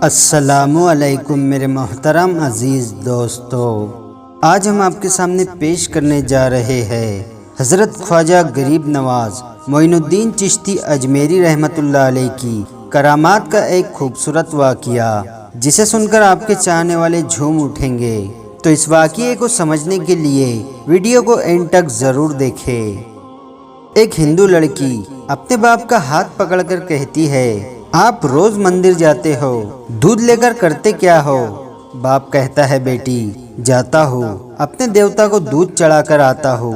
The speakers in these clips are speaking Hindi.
अस्सलामु अलैकुम मेरे मोहतरम अज़ीज़ दोस्तों, आज हम आपके सामने पेश करने जा रहे हैं हज़रत ख्वाजा गरीब नवाज मोइनुद्दीन चिश्ती अजमेरी रहमतुल्लाह अलैह की करामात का एक खूबसूरत वाक़िया, जिसे सुनकर आपके चाहने वाले झूम उठेंगे। तो इस वाक़िए को समझने के लिए वीडियो को एंड तक ज़रूर देखें। एक हिंदू लड़की अपने बाप का हाथ पकड़कर कहती है, आप रोज मंदिर जाते हो, दूध लेकर करते क्या हो? बाप कहता है, बेटी जाता हूँ, अपने देवता को दूध चढ़ाकर आता हूँ।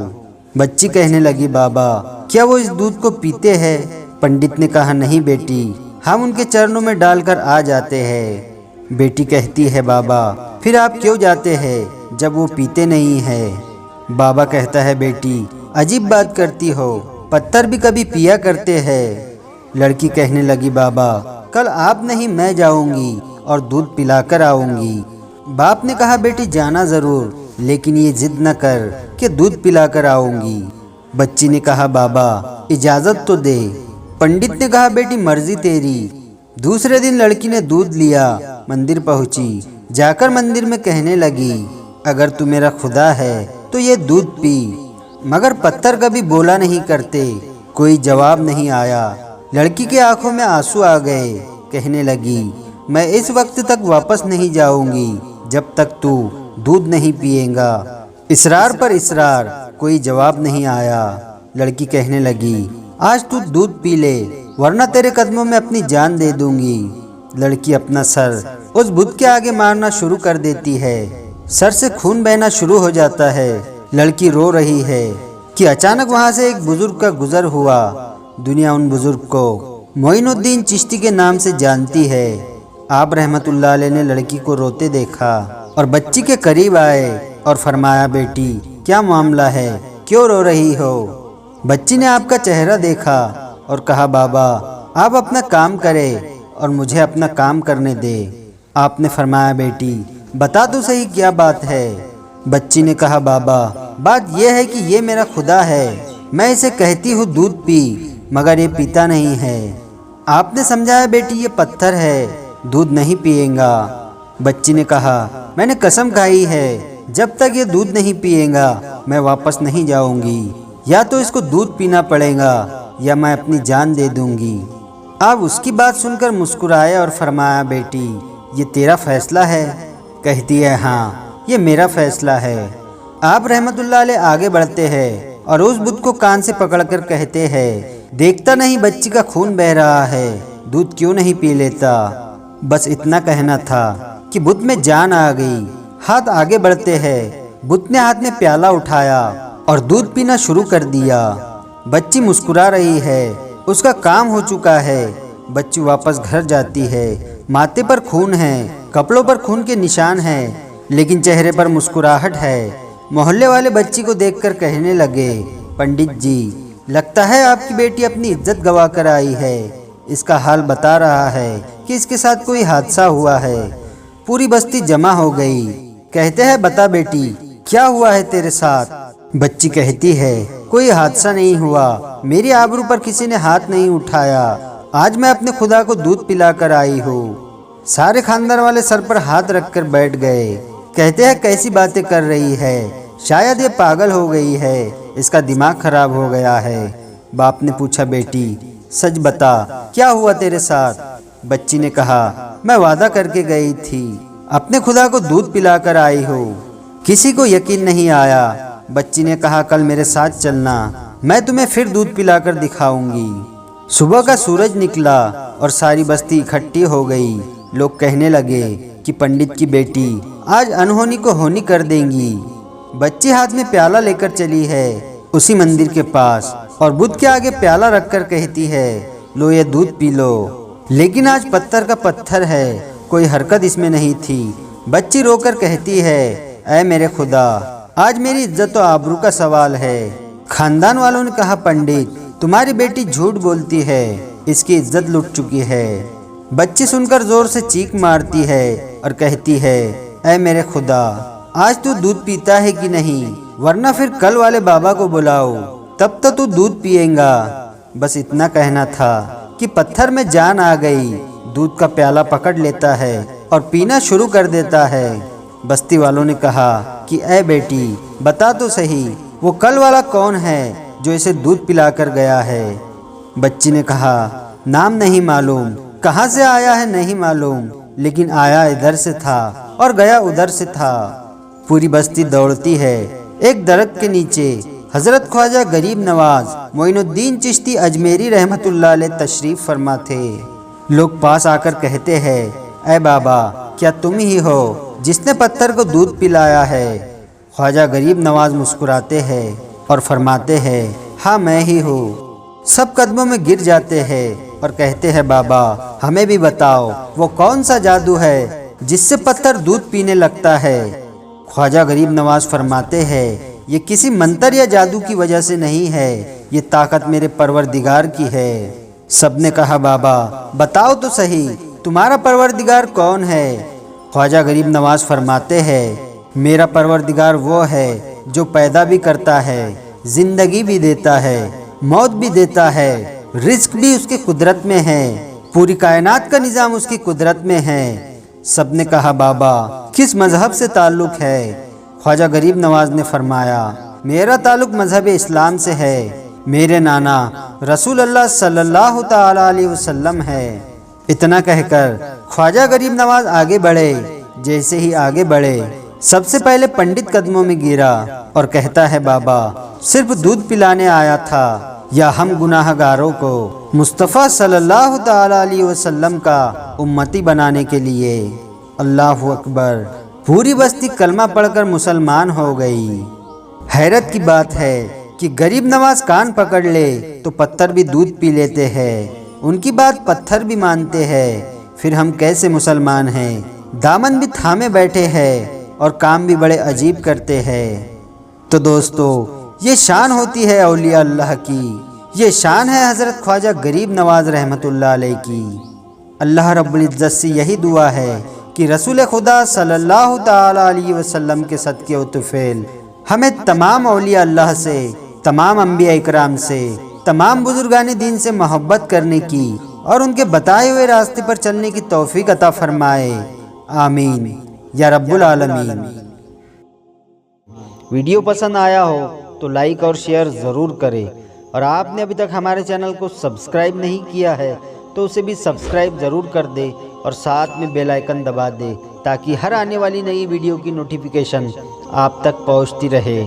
बच्ची कहने लगी, बाबा क्या वो इस दूध को पीते हैं? पंडित ने कहा, नहीं बेटी, हम उनके चरणों में डालकर आ जाते हैं। बेटी कहती है, बाबा फिर आप क्यों जाते हैं जब वो पीते नहीं है? बाबा कहता है, बेटी अजीब बात करती हो, पत्थर भी कभी पिया करते हैं। लड़की कहने लगी, बाबा कल आप नहीं मैं जाऊंगी और दूध पिलाकर आऊंगी। बाप ने कहा, बेटी जाना ज़रूर, लेकिन ये जिद न कर कि दूध पिलाकर आऊंगी। बच्ची ने कहा, बाबा इजाज़त तो दे। पंडित ने कहा, बेटी मर्जी तेरी। दूसरे दिन लड़की ने दूध लिया, मंदिर पहुंची। जाकर मंदिर में कहने लगी, अगर तू मेरा खुदा है तो ये दूध पी। मगर पत्थर कभी बोला नहीं करते, कोई जवाब नहीं आया। लड़की की आंखों में आंसू आ गए। कहने लगी, मैं इस वक्त तक वापस नहीं जाऊंगी जब तक तू दूध नहीं पिएगा। इसरार पर इसरार, कोई जवाब नहीं आया। लड़की कहने लगी, आज तू दूध पी ले, वरना तेरे कदमों में अपनी जान दे दूंगी। लड़की अपना सर उस बुत के आगे मारना शुरू कर देती है। सर से खून बहना शुरू हो जाता है। लड़की रो रही है कि अचानक वहां से एक बुजुर्ग का गुजर हुआ। दुनिया उन बुजुर्ग को मोइनुद्दीन चिश्ती के नाम से जानती है। आप रहमतुल्लाह अलैह ने लड़की को रोते देखा और बच्ची के करीब आए और फरमाया, बेटी क्या मामला है, क्यों रो रही हो? बच्ची ने आपका चेहरा देखा और कहा, बाबा आप अपना काम करें और मुझे अपना काम करने दे। आपने फरमाया, बेटी बता तो सही क्या बात है? बच्ची ने कहा, बाबा बात यह है कि ये मेरा खुदा है, मैं इसे कहती हूँ दूध पी, मगर ये पीता नहीं है। आपने समझाया, बेटी ये पत्थर है, दूध नहीं पिएगा। बच्ची ने कहा, मैंने कसम खाई है, जब तक ये दूध नहीं पिएगा मैं वापस नहीं जाऊंगी। या तो इसको दूध पीना पड़ेगा या मैं अपनी जान दे दूंगी। आप उसकी बात सुनकर मुस्कुराए और फरमाया, बेटी ये तेरा फैसला है? कहती है, हाँ ये मेरा फैसला है। आप रहमतुल्लाह अलैह आगे बढ़ते हैं और उस बुत को कान से पकड़कर कहते हैं, देखता नहीं बच्ची का खून बह रहा है, दूध क्यों नहीं पी लेता? बस इतना कहना था कि बुत में जान आ गई। हाथ आगे बढ़ते हैं, बुत ने हाथ में प्याला उठाया और दूध पीना शुरू कर दिया। बच्ची मुस्कुरा रही है, उसका काम हो चुका है। बच्ची वापस घर जाती है। माथे पर खून है, कपड़ों पर खून के निशान हैं, लेकिन चेहरे पर मुस्कुराहट है। मोहल्ले वाले बच्ची को देखकर कहने लगे, पंडित जी लगता है आपकी बेटी अपनी इज्जत गवा कर आई है। इसका हाल बता रहा है कि इसके साथ कोई हादसा हुआ है। पूरी बस्ती जमा हो गई। कहते हैं, बता बेटी क्या हुआ है तेरे साथ? बच्ची कहती है, कोई हादसा नहीं हुआ, मेरी आबरू पर किसी ने हाथ नहीं उठाया। आज मैं अपने खुदा को दूध पिलाकर आई हूँ। सारे खानदान वाले सर पर हाथ रखकर बैठ गए। कहते हैं, कैसी बातें कर रही है, शायद ये पागल हो गई है, इसका दिमाग खराब हो गया है। बाप ने पूछा, बेटी सच बता क्या हुआ तेरे साथ? बच्ची ने कहा, मैं वादा करके गई थी, अपने खुदा को दूध पिलाकर आई हूँ, किसी को यकीन नहीं आया। बच्ची ने कहा, कल मेरे साथ चलना, मैं तुम्हें फिर दूध पिलाकर दिखाऊंगी। सुबह का सूरज निकला और सारी बस्ती इकट्ठी हो गई। लोग कहने लगे कि पंडित की बेटी आज अनहोनी को होनी कर देंगी। बच्ची हाथ में प्याला लेकर चली है उसी मंदिर के पास और बुत के आगे प्याला रखकर कहती है, लो ये दूध पी लो। लेकिन आज पत्थर का पत्थर है, कोई हरकत इसमें नहीं थी। बच्ची रोकर कहती है, ऐ मेरे खुदा, आज मेरी इज्जत तो आबरू का सवाल है। खानदान वालों ने कहा, पंडित तुम्हारी बेटी झूठ बोलती है, इसकी इज्जत लुट चुकी है। बच्ची सुनकर जोर से चीख मारती है और कहती है, ऐ मेरे खुदा, आज तू दूध पीता है कि नहीं, वरना फिर कल वाले बाबा को बुलाओ, तब तो तू दूध पिएगा। बस इतना कहना था कि पत्थर में जान आ गई। दूध का प्याला पकड़ लेता है और पीना शुरू कर देता है। बस्ती वालों ने कहा कि ऐ बेटी, बता तो सही, वो कल वाला कौन है जो इसे दूध पिलाकर गया है। बच्ची ने कहा, नाम नहीं मालूम, कहाँ से आया है नहीं मालूम, लेकिन आया इधर से था और गया उधर से था। पूरी बस्ती दौड़ती है। एक दरख्त के नीचे हजरत ख्वाजा गरीब नवाज मोइनुद्दीन चिश्ती अजमेरी रहमतुल्लाह अलैह तशरीफ फरमा थे। लोग पास आकर कहते हैं, ऐ बाबा, क्या तुम ही हो जिसने पत्थर को दूध पिलाया है? ख्वाजा गरीब नवाज मुस्कुराते हैं और फरमाते हैं, हाँ मैं ही हूँ। सब कदमों में गिर जाते हैं और कहते हैं, बाबा हमें भी बताओ वो कौन सा जादू है जिससे पत्थर दूध पीने लगता है। ख्वाजा गरीब नवाज फरमाते हैं, ये किसी मंत्र या जादू की वजह से नहीं है, ये ताकत मेरे परवरदिगार की है। सबने कहा, बाबा बताओ तो सही, तुम्हारा परवरदिगार कौन है? ख्वाजा गरीब नवाज फरमाते हैं, मेरा परवरदिगार वो है जो पैदा भी करता है, जिंदगी भी देता है, मौत भी देता है, रिस्क भी उसकी कुदरत में है, पूरी कायनात का निज़ाम उसकी कुदरत में है। सबने कहा, बाबा किस मजहब से ताल्लुक़ है? ख्वाजा गरीब नवाज ने फरमाया, मेरा ताल्लुक़ मजहब इस्लाम से है, मेरे नाना रसूल अल्लाह सल्लल्लाहु ताला अलैहि वसल्लम है। इतना कहकर ख्वाजा गरीब नवाज आगे बढ़े। जैसे ही आगे बढ़े, सबसे पहले पंडित कदमों में गिरा और कहता है, बाबा सिर्फ दूध पिलाने आया था, या हम गुनाहगारों को मुस्तफ़ा सल्लल्लाहु ताला अलैहि वसल्लम का उम्मती बनाने के लिए। अल्लाहु अकबर। पूरी बस्ती कलमा पढ़कर मुसलमान हो गई। हैरत की बात है कि गरीब नवाज कान पकड़ ले तो पत्थर भी दूध पी लेते हैं, उनकी बात पत्थर भी मानते हैं। फिर हम कैसे मुसलमान हैं? दामन भी थामे बैठे हैं और काम भी बड़े अजीब करते हैं। तो दोस्तों, ये शान होती है औलिया अल्लाह की, ये शान है हज़रत ख्वाजा गरीब नवाज रहमतुल्लाह अलैह की। अल्लाह रब्बुल इज़्ज़त से यही दुआ है कि रसूल खुदा सल्लल्लाहु ताला अलैहि वसल्लम के सदक़े व तुफ़ैल हमें तमाम औलिया अल्लाह से, तमाम अंबिया इकराम से, तमाम बुजुर्गान दीन से मोहब्बत करने की और उनके बताए हुए रास्ते पर चलने की तौफीक अता फरमाए। आमीन या रब्बुल आलमीन। वीडियो पसंद आया हो तो लाइक और शेयर ज़रूर करें, और आपने अभी तक हमारे चैनल को सब्सक्राइब नहीं किया है तो उसे भी सब्सक्राइब ज़रूर कर दे और साथ में बेल आइकन दबा दे, ताकि हर आने वाली नई वीडियो की नोटिफिकेशन आप तक पहुंचती रहे।